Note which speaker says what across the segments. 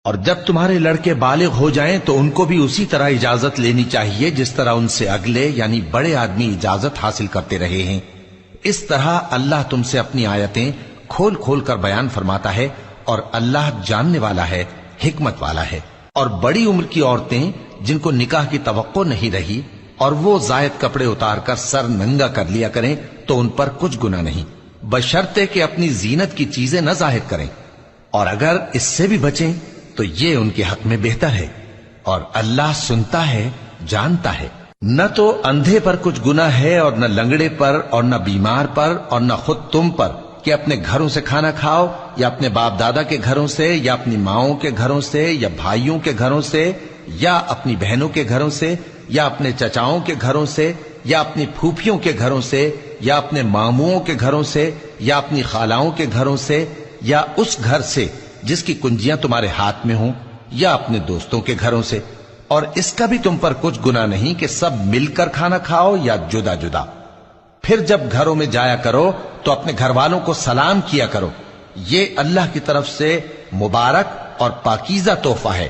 Speaker 1: اور جب تمہارے لڑکے بالغ ہو جائیں تو ان کو بھی اسی طرح اجازت لینی چاہیے جس طرح ان سے اگلے یعنی بڑے آدمی اجازت حاصل کرتے رہے ہیں۔ اس طرح اللہ تم سے اپنی آیتیں کھول کھول کر بیان فرماتا ہے، اور اللہ جاننے والا ہے، حکمت والا ہے۔ اور بڑی عمر کی عورتیں جن کو نکاح کی توقع نہیں رہی اور وہ زائد کپڑے اتار کر سر ننگا کر لیا کریں تو ان پر کچھ گناہ نہیں، بشرطے کہ اپنی زینت کی چیزیں نہ ظاہر کریں، اور اگر اس سے بھی بچیں تو یہ ان کے حق میں بہتر ہے، اور اللہ سنتا ہے، جانتا ہے۔ نہ تو اندھے پر کچھ گناہ ہے اور نہ لنگڑے پر اور نہ بیمار پر اور نہ خود تم پر کہ اپنے گھروں سے کھانا کھاؤ، یا اپنے باپ دادا کے گھروں سے، یا اپنی ماؤں کے گھروں سے، یا بھائیوں کے گھروں سے، یا اپنی بہنوں کے گھروں سے، یا اپنے چچاؤں کے گھروں سے، یا اپنی پھوپھیوں کے گھروں سے، یا اپنے ماموؤں کے گھروں سے، یا اپنی خالاؤں کے گھروں سے، یا اس گھر سے جس کی کنجیاں تمہارے ہاتھ میں ہوں، یا اپنے دوستوں کے گھروں سے۔ اور اس کا بھی تم پر کچھ گناہ نہیں کہ سب مل کر کھانا کھاؤ یا جدا جدا۔ پھر جب گھروں میں جایا کرو تو اپنے گھر والوں کو سلام کیا کرو، یہ اللہ کی طرف سے مبارک اور پاکیزہ تحفہ ہے۔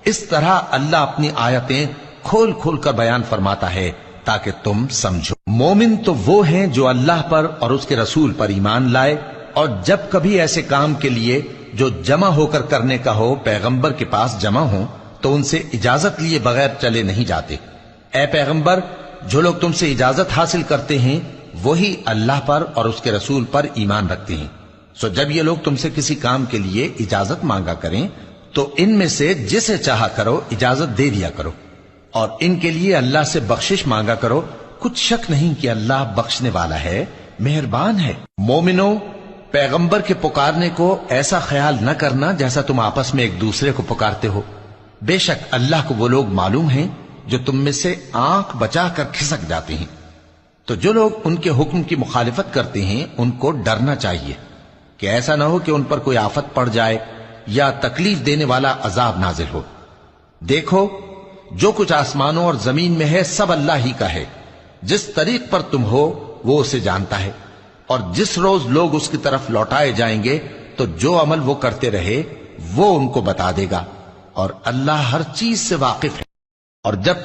Speaker 1: اس طرح اللہ اپنی آیتیں کھول کھول کر بیان فرماتا ہے تاکہ تم سمجھو۔ مومن تو وہ ہیں جو اللہ پر اور اس کے رسول پر ایمان لائے، اور جب کبھی ایسے کام کے لیے جو جمع ہو کر کرنے کا ہو پیغمبر کے پاس جمع ہوں تو ان سے اجازت لیے بغیر چلے نہیں جاتے۔ اے پیغمبر، جو لوگ تم سے اجازت حاصل کرتے ہیں وہی اللہ پر اور اس کے رسول پر ایمان رکھتے ہیں، سو جب یہ لوگ تم سے کسی کام کے لیے اجازت مانگا کریں تو ان میں سے جسے چاہا کرو اجازت دے دیا کرو، اور ان کے لیے اللہ سے بخشش مانگا کرو، کچھ شک نہیں کہ اللہ بخشنے والا ہے، مہربان ہے۔ مومنو، پیغمبر کے پکارنے کو ایسا خیال نہ کرنا جیسا تم آپس میں ایک دوسرے کو پکارتے ہو، بے شک اللہ کو وہ لوگ معلوم ہیں جو تم میں سے آنکھ بچا کر کھسک جاتے ہیں۔ تو جو لوگ ان کے حکم کی مخالفت کرتے ہیں ان کو ڈرنا چاہیے کہ ایسا نہ ہو کہ ان پر کوئی آفت پڑ جائے یا تکلیف دینے والا عذاب نازل ہو۔ دیکھو، جو کچھ آسمانوں اور زمین میں ہے سب اللہ ہی کا ہے، جس طریق پر تم ہو وہ اسے جانتا ہے، اور جس روز لوگ اس کی طرف لوٹائے جائیں گے تو جو عمل وہ کرتے رہے وہ ان کو بتا دے گا، اور اللہ ہر چیز سے واقف ہے۔ اور جب